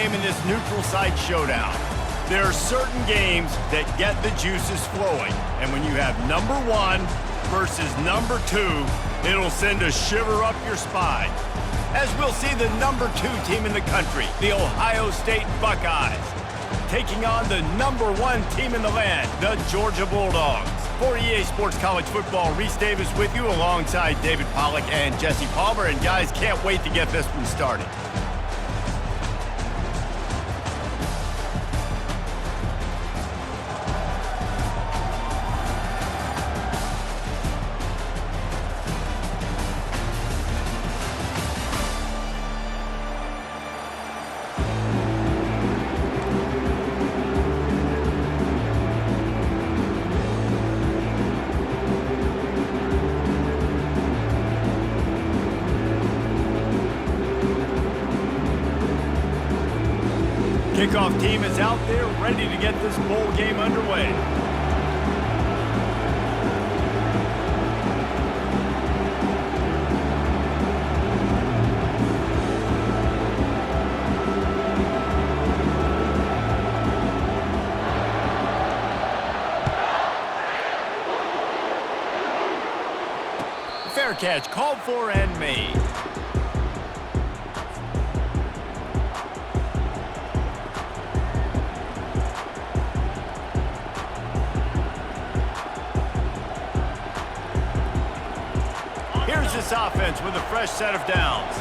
game in this neutral site showdown. There are certain games that get the juices flowing, and when you have number 1 versus number 2, it'll send a shiver up your spine. As we'll see the number 2 team in the country, the Ohio State Buckeyes, taking on the number 1 team in the land, the Georgia Bulldogs. For EA Sports College Football, Reese Davis with you alongside David Pollack and Jesse Palmer. And guys, can't wait to get this one started. Kickoff team is out there ready to get this bowl game underway. Fair catch called for and made. This offense with a fresh set of downs.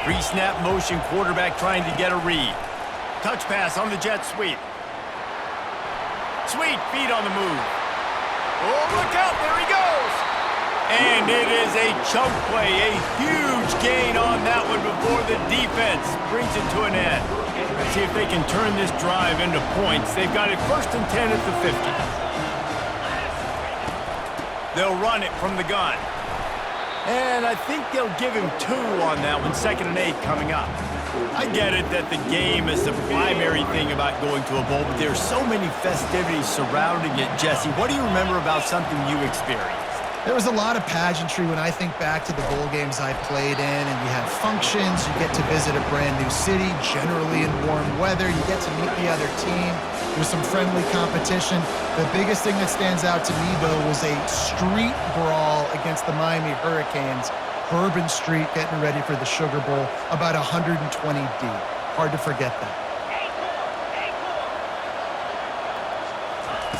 Pre-snap motion quarterback trying to get a read. Touch pass on the jet sweep. Sweet feet on the move. Oh, look out, there he goes. And it is a chunk play, a huge gain on that one before the defense brings it to an end. Let's see if they can turn this drive into points. They've got it 1st and 10 at the 50. They'll run it from the gun. And I think they'll give him 2 on that one, 2nd and 8 coming up. I get it that the game is the primary thing about going to a bowl, but there's so many festivities surrounding it. Jesse, what do you remember about something you experienced? There was a lot of pageantry when I think back to the bowl games I played in, and you have functions, you get to visit a brand new city, generally in warm weather, you get to meet the other team. There's some friendly competition. The biggest thing that stands out to me, though, was a street brawl against the Miami Hurricanes. Bourbon Street getting ready for the Sugar Bowl, about 120 deep. Hard to forget that.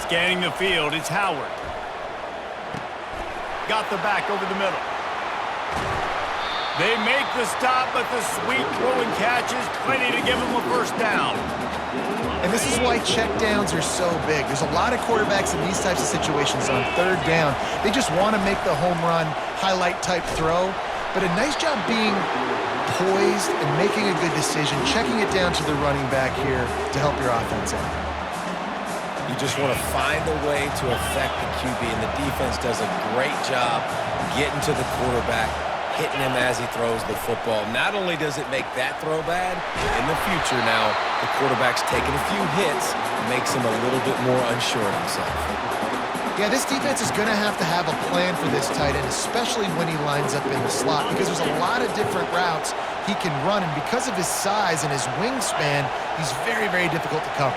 Scanning the field, it's Howard. Got the back over the middle. They make the stop, but the sweet throw and catch is plenty to give them a 1st down. And this is why checkdowns are so big. There's a lot of quarterbacks in these types of situations on 3rd down. They just want to make the home run, highlight-type throw. But a nice job being poised and making a good decision, checking it down to the running back here to help your offense out. You just want to find a way to affect the QB, and the defense does a great job getting to the quarterback, hitting him as he throws the football. Not only does it make that throw bad, in the future now, the quarterback's taking a few hits, makes him a little bit more unsure of himself. Yeah, this defense is going to have a plan for this tight end, especially when he lines up in the slot, because there's a lot of different routes he can run, and because of his size and his wingspan, he's very, very difficult to cover.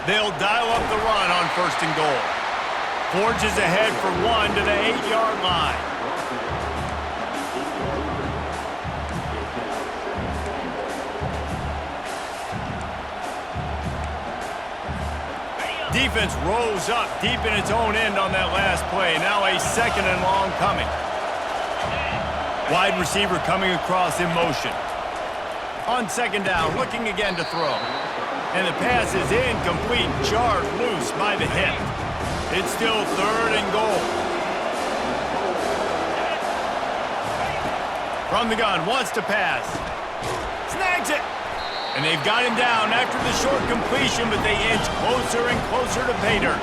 They'll dial up the run on 1st and goal. Forges ahead for 1 to the 8-yard line. Defense rolls up deep in its own end on that last play. Now a 2nd and long coming. Wide receiver coming across in motion. On 2nd down, looking again to throw. And the pass is incomplete, jarred loose by the hip. It's still 3rd and goal. From the gun, wants to pass. Snags it. And they've got him down after the short completion, but they inch closer and closer to pay dirt.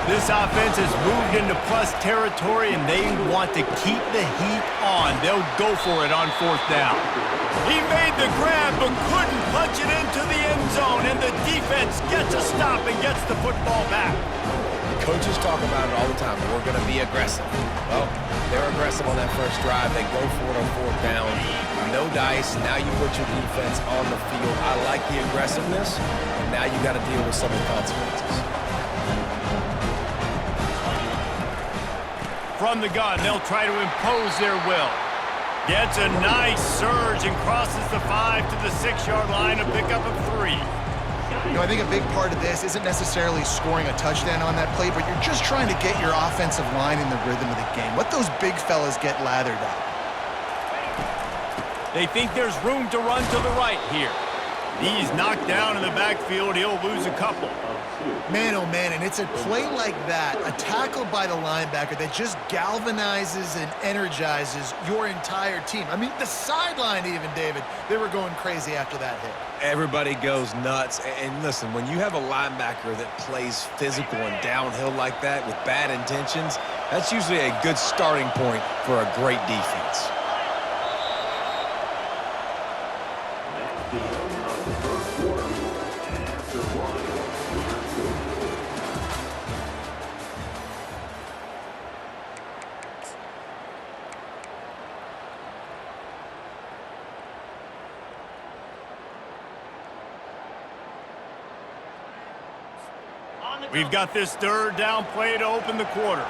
This offense has moved into plus territory, and they want to keep the heat on. They'll go for it on 4th down. He made the grab, but couldn't punch it into the end zone, and the defense gets a stop and gets the football back. Coaches talk about it all the time. We're going to be aggressive. Well, they're aggressive on that first drive. They go for it on 4th down. dice. Now you put your defense on the field. I like the aggressiveness, and now you got to deal with some of the consequences. From the gun, they'll try to impose their will. Gets a nice surge and crosses the 5 to the 6-yard line, a pickup of 3. You know, I think a big part of this isn't necessarily scoring a touchdown on that play, but you're just trying to get your offensive line in the rhythm of the game. Let those big fellas get lathered up. They think there's room to run to the right here. He's knocked down in the backfield. He'll lose a couple. Man, oh man, and it's a play like that, a tackle by the linebacker that just galvanizes and energizes your entire team. I mean, the sideline even, David, they were going crazy after that hit. Everybody goes nuts. And listen, when you have a linebacker that plays physical and downhill like that with bad intentions, that's usually a good starting point for a great defense. We've got this third down play to open the quarter.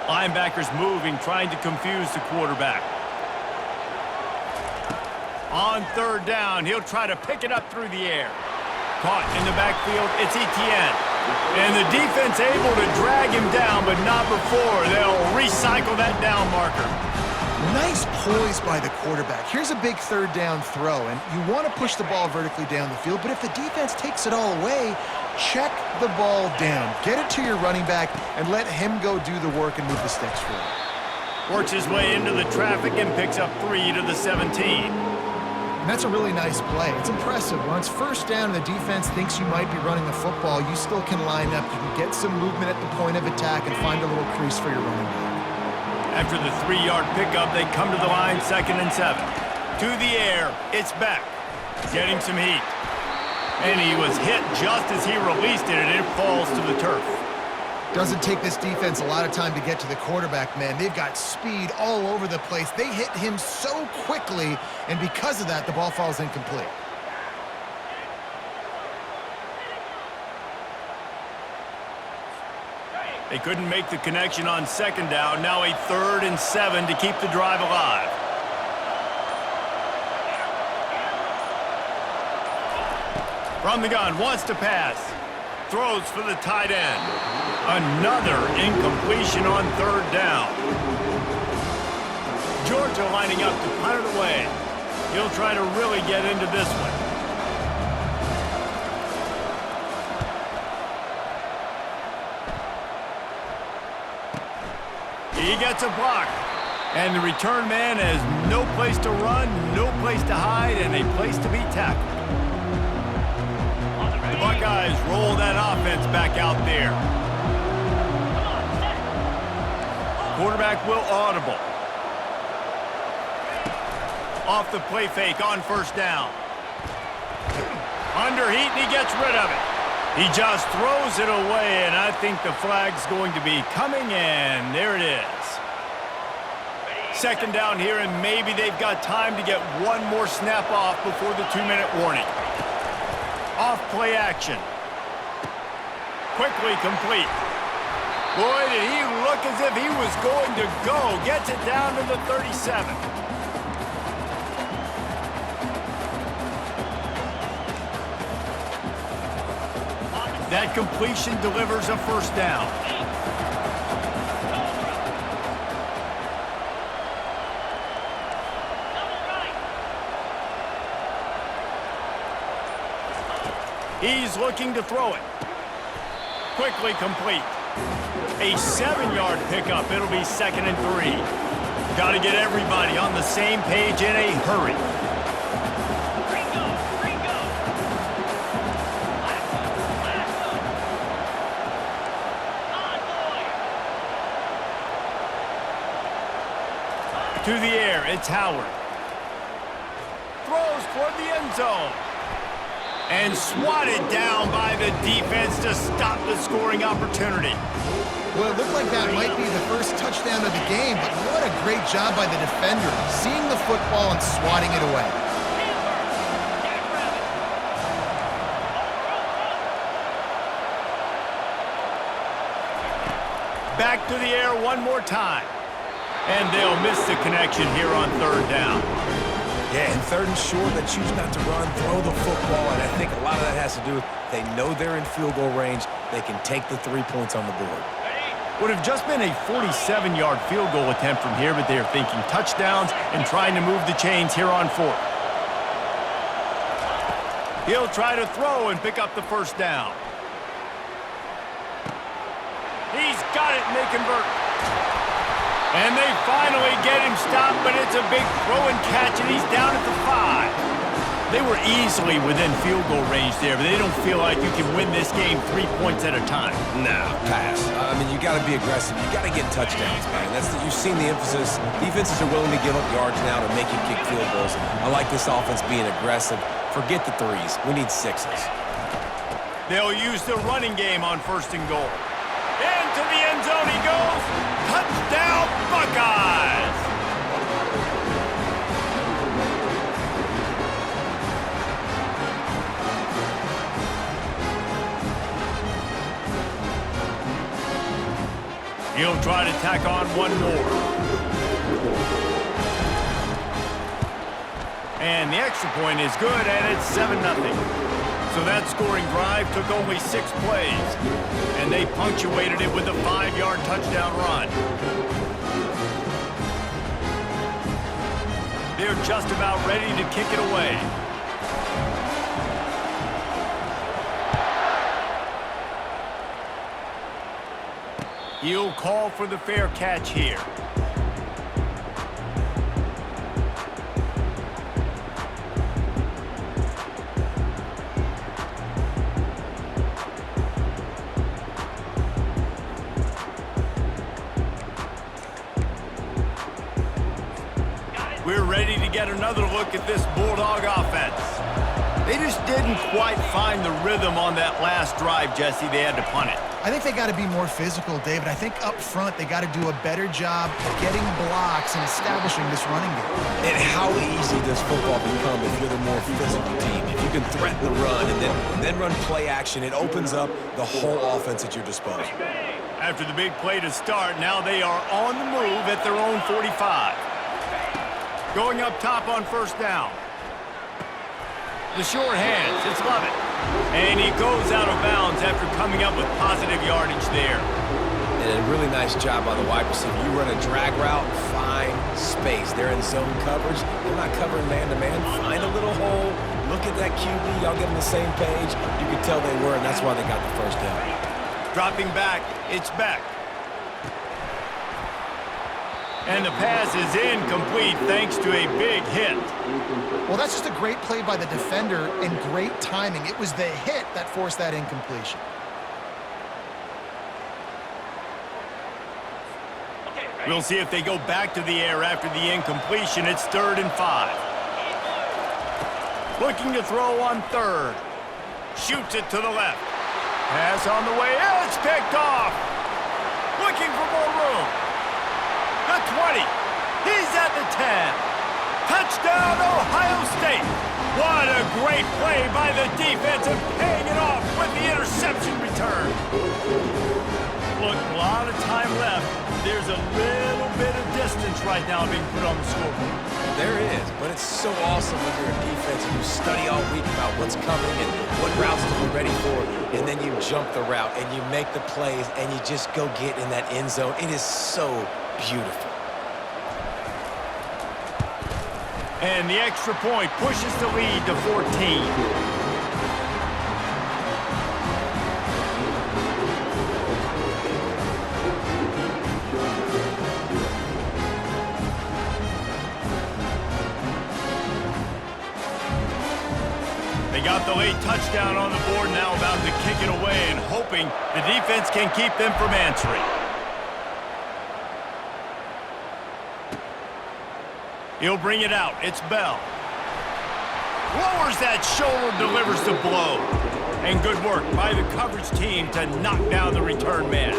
Linebackers moving, trying to confuse the quarterback. On third down, he'll try to pick it up through the air. Caught in the backfield, it's Etienne. And the defense able to drag him down, but not before. They'll recycle that down marker. Nice poise by the quarterback. Here's a big third down throw, and you want to push the ball vertically down the field, but if the defense takes it all away, check the ball down. Get it to your running back and let him go do the work and move the sticks for you. Works his way into the traffic and picks up 3 to the 17. And that's a really nice play. It's impressive. Once first down and the defense thinks you might be running the football, you still can line up. You can get some movement at the point of attack and find a little crease for your running back. After the 3-yard pickup, they come to the line, 2nd and 7. To the air, it's Beck. Getting some heat. And he was hit just as he released it, and it falls to the turf. Doesn't take this defense a lot of time to get to the quarterback, man. They've got speed all over the place. They hit him so quickly, and because of that, the ball falls incomplete. They couldn't make the connection on 2nd down. Now a 3rd and 7 to keep the drive alive. From the gun, wants to pass. Throws for the tight end. Another incompletion on 3rd down. Georgia lining up to punt it away. He'll try to really get into this one. He gets a block. And the return man has no place to run, no place to hide, and a place to be tackled. The Buckeyes roll that offense back out there. Quarterback will audible. Off the play fake on 1st down. Under heat, and he gets rid of it. He just throws it away, and I think the flag's going to be coming in. There it is. 2nd down here, and maybe they've got time to get one more snap off before the 2-minute warning. Off play action. Quickly complete. Boy, did he look as if he was going to go. Gets it down to the 37. That completion delivers a 1st down. He's looking to throw it. Quickly complete. A 7-yard pickup. It'll be 2nd and 3. Got to get everybody on the same page in a hurry. To the air, it's Howard. Throws toward the end zone. And swatted down by the defense to stop the scoring opportunity. Well, it looked like that might be the first touchdown of the game, but what a great job by the defender, seeing the football and swatting it away. Back to the air one more time. And they'll miss the connection here on third down. Yeah, and third and short, they choose not to run, throw the football, and I think a lot of that has to do with they know they're in field goal range. They can take the 3 points on the board. Would have just been a 47-yard field goal attempt from here, but they are thinking touchdowns and trying to move the chains here on fourth. He'll try to throw and pick up the first down. He's got it, and they convert. And they finally get him stopped, but it's a big throw and catch, and he's down at the 5. They were easily within field goal range there, but they don't feel like you can win this game 3 points at a time. No, pass. I mean, you got to be aggressive. You got to get touchdowns, man. You've seen the emphasis. Defenses are willing to give up yards now to make you kick field goals. I like this offense being aggressive. Forget the 3s. We need 6s. They'll use the running game on first and goal. Into the end zone he goes. Touchdown, Buckeyes! He'll try to tack on one more. And the extra point is good, and it's 7-0. So that scoring drive took only 6 plays, and they punctuated it with a 5-yard touchdown run. They're just about ready to kick it away. He'll call for the fair catch here. We're ready to get another look at this Bulldog offense. They just didn't quite find the rhythm on that last drive, Jesse. They had to punt it. I think they got to be more physical, David. I think up front they got to do a better job getting blocks and establishing this running game. And how easy does football become if you're the more physical team? If you can threaten the run and then run play action, it opens up the whole offense at your disposal. After the big play to start, now they are on the move at their own 45. Going up top on first down. The sure hands, it's Lovett. And he goes out of bounds after coming up with positive yardage there. And a really nice job by the wide receiver. You run a drag route, find space. They're in zone coverage. They're not covering man-to-man. Find a little hole. Look at that QB. Y'all get on the same page. You can tell they were, and that's why they got the first down. Dropping back, it's Beck. And the pass is incomplete thanks to a big hit. Well, that's just a great play by the defender and great timing. It was the hit that forced that incompletion. We'll see if they go back to the air after the incompletion. It's 3rd and 5. Looking to throw on 3rd. Shoots it to the left. Pass on the way. It's picked off. Looking for more room. The 20. He's at the 10. Touchdown, Ohio State. What a great play by the defense and paying it off with the interception return. Look, a lot of time left. There's a little bit of distance right now being put on the scoreboard. There is, but it's so awesome when you're a defense and you study all week about what's coming and what routes to be ready for, and then you jump the route and you make the plays and you just go get in that end zone. It is so beautiful. And the extra point pushes the lead to 14. They got the late touchdown on the board, now about to kick it away and hoping the defense can keep them from answering. He'll bring it out. It's Bell. Lowers that shoulder, delivers the blow. And good work by the coverage team to knock down the return man.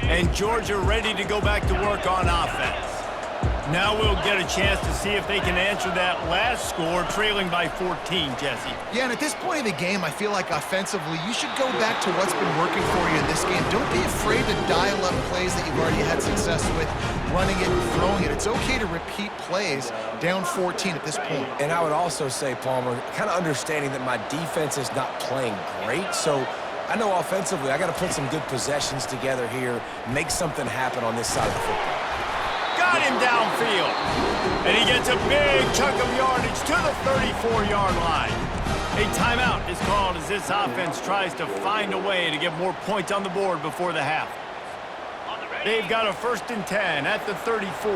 And Georgia ready to go back to work on offense. Now we'll get a chance to see if they can answer that last score, trailing by 14, Jesse. Yeah, and at this point of the game, I feel like offensively, you should go back to what's been working for you in this game. Don't be afraid to dial up plays that you've already had success with, running it and throwing it. It's okay to repeat plays down 14 at this point. And I would also say, Palmer, kind of understanding that my defense is not playing great, so I know offensively I got to put some good possessions together here, make something happen on this side of the football. Got him downfield. And he gets a big chunk of yardage to the 34-yard line. A timeout is called as this offense tries to find a way to get more points on the board before the half. They've got a 1st and 10 at the 34.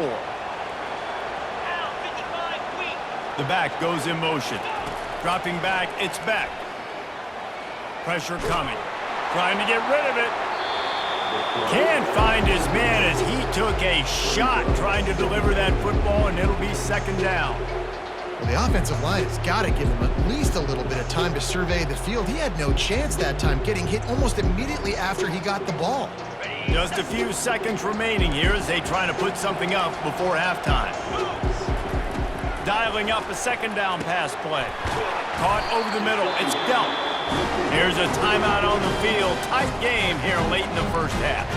The back goes in motion. Dropping back, it's back. Pressure coming. Trying to get rid of it. Can't find his man as he took a shot trying to deliver that football, and it'll be 2nd down. Well, the offensive line has got to give him at least a little bit of time to survey the field. He had no chance that time, getting hit almost immediately after he got the ball. Just a few seconds remaining here as they try to put something up before halftime. Dialing up a 2nd down pass play. Caught over the middle. It's dealt. Here's a timeout on the field. Tight game here late in the 1st half.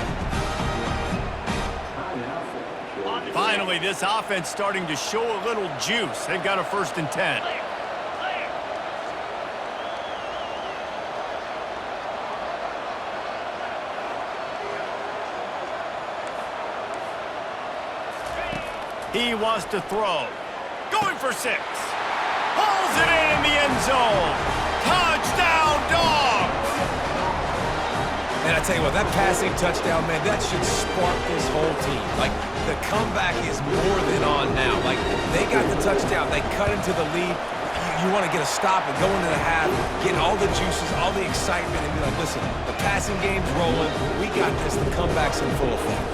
Finally, this offense starting to show a little juice. They've got a 1st and 10. He wants to throw. Going for 6. Pulls it in the end zone. Touchdown, Dogs! And I tell you what, that passing touchdown, man, that should spark this whole team. Like, the comeback is more than on now. Like, they got the touchdown. They cut into the lead. You want to get a stop and go into the half, get all the juices, all the excitement, and be like, listen, the passing game's rolling. We got this. The comeback's in full effect.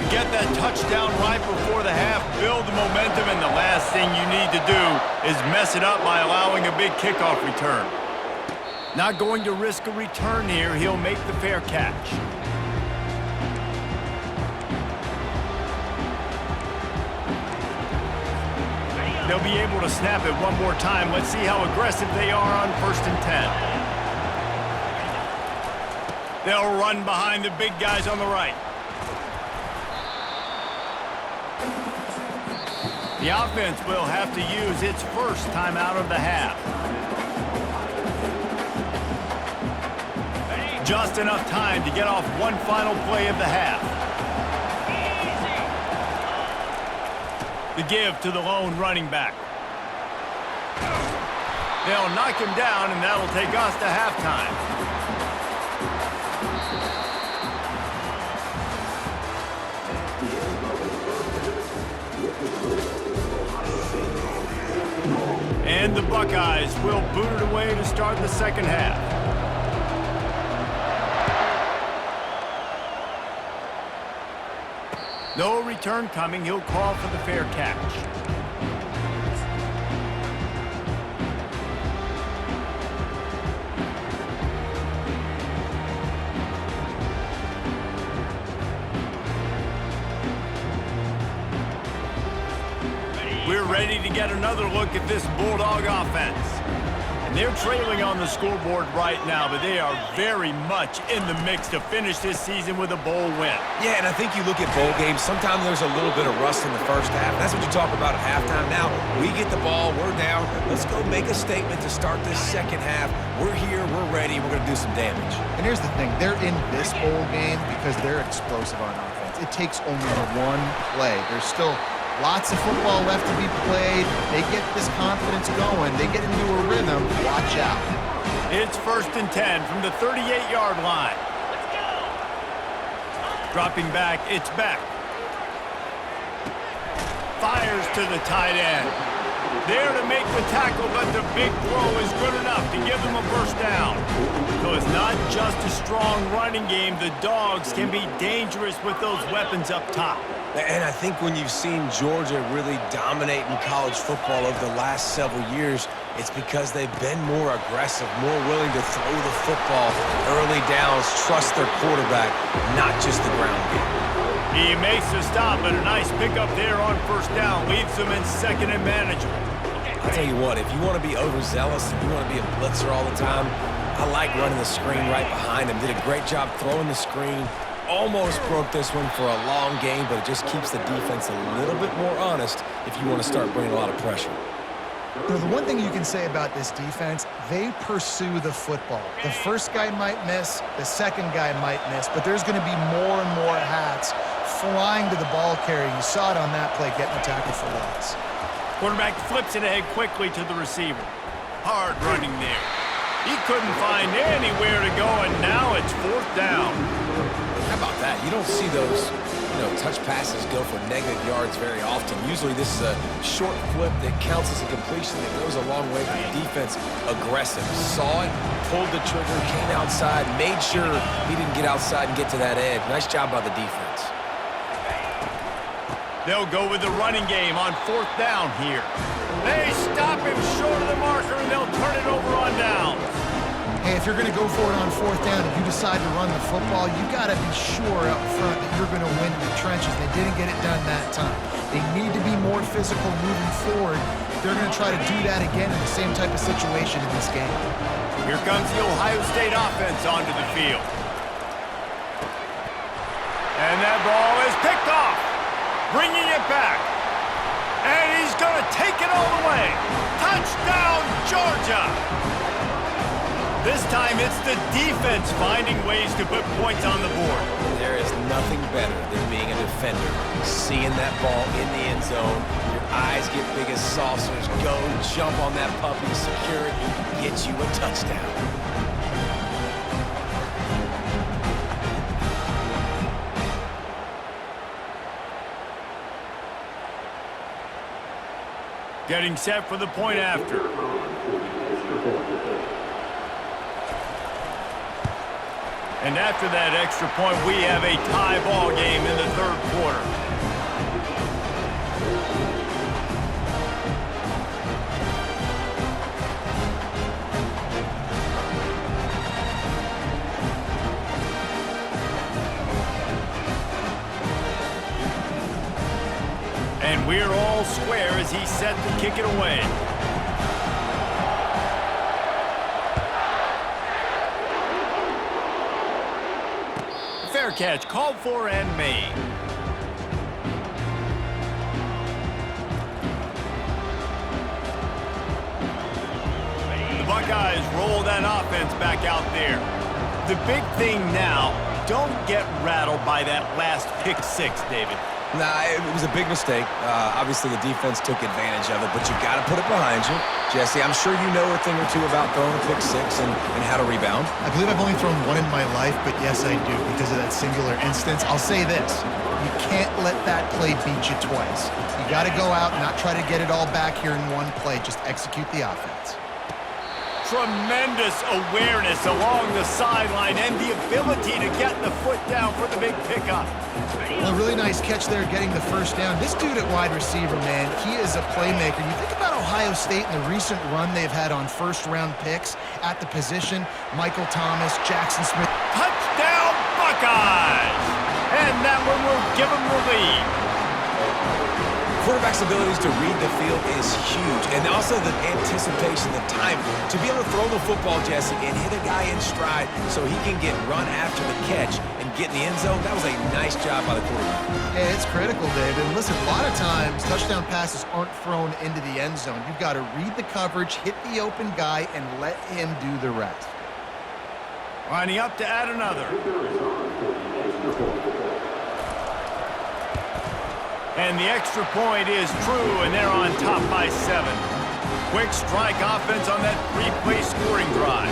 Get that touchdown right before the half, build the momentum, and the last thing you need to do is mess it up by allowing a big kickoff return. Not going to risk a return here. He'll make the fair catch. They'll be able to snap it one more time. Let's see how aggressive they are on 1st and 10. They'll run behind the big guys on the right. The offense will have to use its 1st timeout of the half. Just enough time to get off one final play of the half. The give to the lone running back. They'll knock him down, and that'll take us to halftime. And the Buckeyes will boot it away to start the 2nd half. No return coming. He'll call for the fair catch. We're ready to get another look at this Bulldog offense. And they're trailing on the scoreboard right now, but they are very much in the mix to finish this season with a bowl win. Yeah, and I think you look at bowl games, sometimes there's a little bit of rust in the 1st half. That's what you talk about at halftime. Now, we get the ball, we're down. Let's go make a statement to start this 2nd half. We're here, we're ready, we're going to do some damage. And here's the thing. They're in this bowl game because they're explosive on offense. It takes only one play. There's still lots of football left to be played. They get this confidence going. They get into a rhythm. Watch out. It's 1st and 10 from the 38-yard line. Let's go. Dropping back, it's back. Fires to the tight end. There to make the tackle, but the big throw is good enough to give them a first down. So it's not just a strong running game. The Dogs can be dangerous with those weapons up top. And I think when you've seen Georgia really dominate in college football over the last several years, it's because they've been more aggressive, more willing to throw the football early downs, trust their quarterback, not just the ground game. He makes the stop, but a nice pickup there on first down. Leaves them in second and manageable. I'll tell you what, if you want to be overzealous, if you want to be a blitzer all the time, I like running the screen right behind him. Did a great job throwing the screen. Almost broke this one for a long game, but it just keeps the defense a little bit more honest if you want to start bringing a lot of pressure. You know, the one thing you can say about this defense, they pursue the football. The first guy might miss, the second guy might miss, but there's going to be more and more hats flying to the ball carrier. You saw it on that play, getting the tackle for loss. Quarterback flips it ahead quickly to the receiver. Hard running there. He couldn't find anywhere to go, and now it's fourth down. How about that? You don't see those, touch passes go for negative yards very often. Usually this is a short flip that counts as a completion that goes a long way, but the defense aggressive. Saw it, pulled the trigger, came outside, made sure he didn't get outside and get to that edge. Nice job by the defense. They'll go with the running game on fourth down here. They stop him short of the marker, and they'll turn it over on down. Hey, if you're going to go for it on fourth down and you decide to run the football, you've got to be sure up front that you're going to win in the trenches. They didn't get it done that time. They need to be more physical moving forward. They're going to try to do that again in the same type of situation in this game. Here comes the Ohio State offense onto the field. And that ball is picked off, bringing it back. And he's going to take it all the way. Touchdown, Georgia! This time it's the defense finding ways to put points on the board. There is nothing better than being a defender. Seeing that ball in the end zone, your eyes get big as saucers. Go jump on that puppy, secure it, get you a touchdown. Getting set for the point after. And after that extra point, we have a tie ball game in the third quarter. And we're all square as he's set to kick it away. Fair catch, called for and made. The Buckeyes roll that offense back out there. The big thing now, don't get rattled by that last pick six, David. Nah, it was a big mistake. Obviously, the defense took advantage of it, but you got to put it behind you. Jesse, I'm sure you know a thing or two about throwing a pick six and how to rebound. I believe I've only thrown one in my life, but yes, I do because of that singular instance. I'll say this. You can't let that play beat you twice. You got to go out and not try to get it all back here in one play. Just execute the offense. Tremendous awareness along the sideline and the ability to get the foot down for the big pickup. Well, a really nice catch there getting the first down. This dude at wide receiver, man, he is a playmaker. You think about Ohio State and the recent run they've had on first-round picks at the position. Michael Thomas, Jackson Smith. Touchdown, Buckeyes! And that one will give them the lead. Quarterback's abilities to read the field is huge, and also the anticipation, the time to be able to throw the football, Jesse, and hit a guy in stride so he can get run after the catch and get in the end zone. That was a nice job by the quarterback. Yeah, it's critical, David. And listen, a lot of times touchdown passes aren't thrown into the end zone. You've got to read the coverage, hit the open guy, and let him do the rest. Lining up to add another. And the extra point is true, and they're on top by 7. Quick strike offense on that 3-play scoring drive.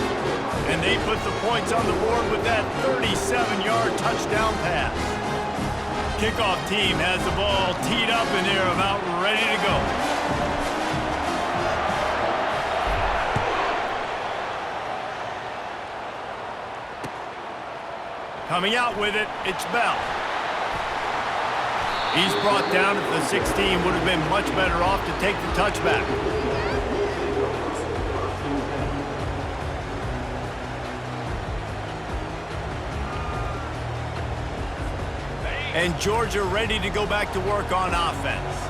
And they put the points on the board with that 37-yard touchdown pass. Kickoff team has the ball teed up, and they're about ready to go. Coming out with it, it's Bell. He's brought down at the 16. Would have been much better off to take the touchback. And Georgia ready to go back to work on offense.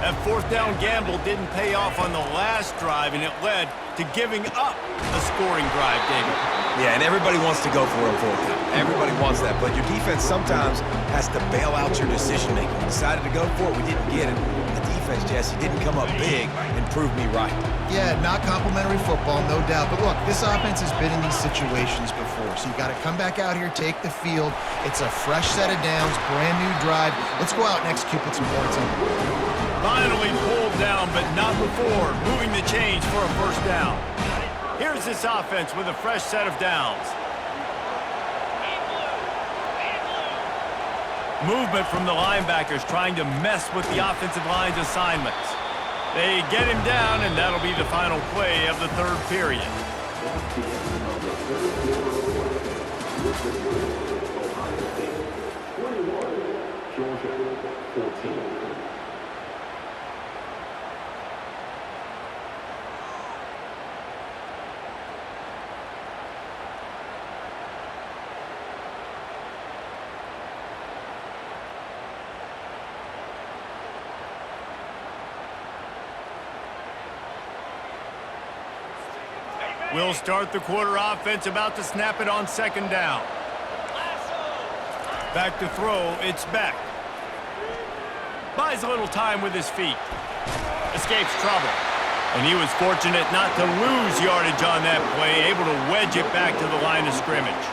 That fourth down gamble didn't pay off on the last drive, and it led to giving up a scoring drive, David. Yeah, and everybody wants to go for a fourth down. Everybody wants that, but your defense sometimes has to bail out your decision-making. We decided to go for it. We didn't get it. The defense, Jesse, didn't come up big and prove me right. Yeah, not complimentary football, no doubt. But look, this offense has been in these situations before, so you got to come back out here, take the field. It's a fresh set of downs, brand new drive. Let's go out and execute, put some points on the board. Finally pulled down, but not before moving the chains for a first down. Here's this offense with a fresh set of downs. Movement from the linebackers trying to mess with the offensive line's assignments. They get him down, and that'll be the final play of the third period. Georgia 14. We'll start the quarter offense, about to snap it on second down. Back to throw, it's Beck. Buys a little time with his feet. Escapes trouble. And he was fortunate not to lose yardage on that play, able to wedge it back to the line of scrimmage.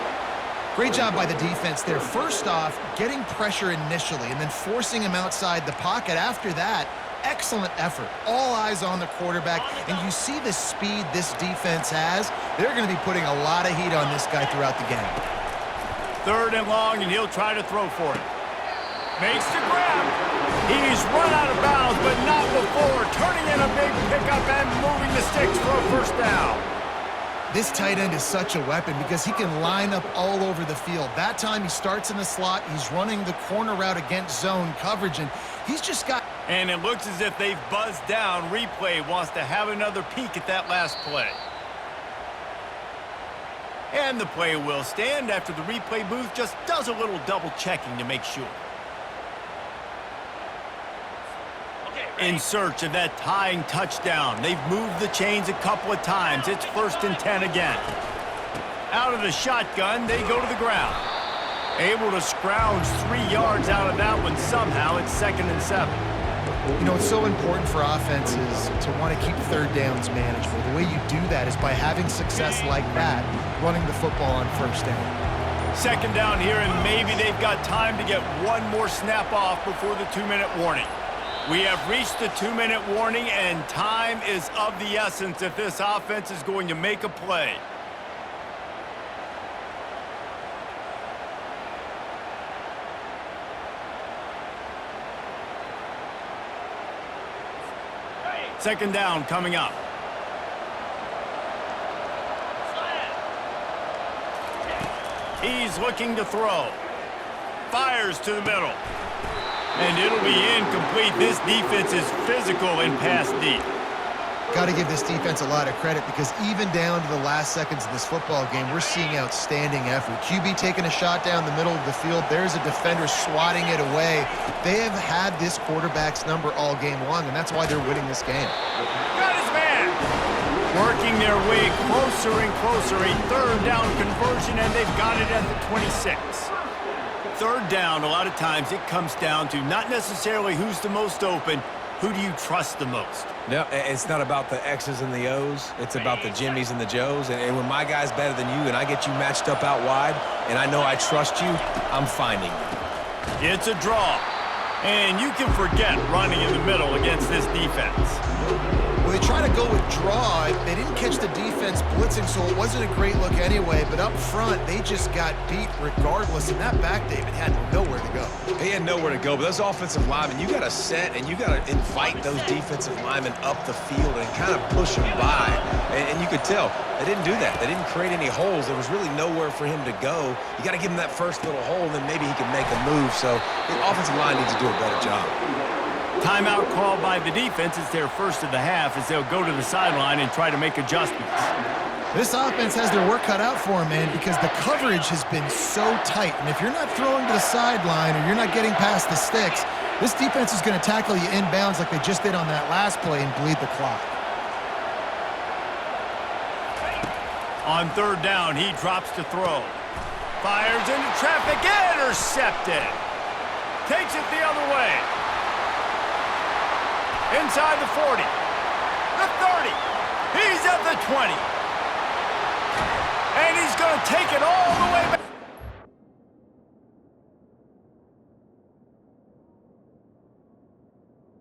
Great job by the defense there. First off, getting pressure initially and then forcing him outside the pocket after that. Excellent effort. All eyes on the quarterback, and you see the speed this defense has. They're going to be putting a lot of heat on this guy throughout the game. Third and long, and he'll try to throw for it. Makes the grab. He's run out of bounds, but not before. Turning in a big pickup and moving the sticks for a first down. This tight end is such a weapon because he can line up all over the field. That time he starts in the slot. He's running the corner route against zone coverage, and he's just got... And it looks as if they've buzzed down. Replay wants to have another peek at that last play. And the play will stand after the replay booth just does a little double checking to make sure. In search of that tying touchdown. They've moved the chains a couple of times. It's 1st and 10 again. Out of the shotgun, they go to the ground. Able to scrounge 3 yards out of that one somehow. It's 2nd and 7. You know, it's so important for offenses to want to keep third downs manageable. The way you do that is by having success like that, running the football on first down. Second down here, and maybe they've got time to get one more snap off before the 2-minute warning. We have reached the 2-minute warning, and time is of the essence if this offense is going to make a play. Second down coming up. He's looking to throw. Fires to the middle. And it'll be incomplete. This defense is physical and pass deep. Got to give this defense a lot of credit because even down to the last seconds of this football game, we're seeing outstanding effort. QB taking a shot down the middle of the field. There's a defender swatting it away. They have had this quarterback's number all game long, and that's why they're winning this game. Got his man. Working their way closer and closer. A third down conversion, and they've got it at the 26. Third down, a lot of times it comes down to not necessarily who's the most open, who do you trust the most? No, it's not about the X's and the O's. It's about the Jimmies and the Joes. And when my guy's better than you and I get you matched up out wide and I know I trust you, I'm finding you. It's a draw. And you can forget running in the middle against this defense. Well, Well, they try to go with draw. They didn't catch the defense blitzing, so it wasn't a great look anyway. But up front, they just got beat regardless. And that back, David, had nowhere to go. He had nowhere to go, but those offensive linemen, you got to set and you got to invite those defensive linemen up the field and kind of push them by. And you could tell they didn't do that. They didn't create any holes. There was really nowhere for him to go. You got to give him that first little hole, and then maybe he can make a move. So the offensive line needs to do a better job. Timeout called by the defense. It's their first of the half as they'll go to the sideline and try to make adjustments. This offense has their work cut out for them, man, because the coverage has been so tight. And if you're not throwing to the sideline or you're not getting past the sticks, this defense is going to tackle you inbounds like they just did on that last play and bleed the clock. On third down, he drops to throw. Fires into traffic, intercepted. Takes it the other way. Inside the 40, the 30, he's at the 20. And he's going to take it all the way back.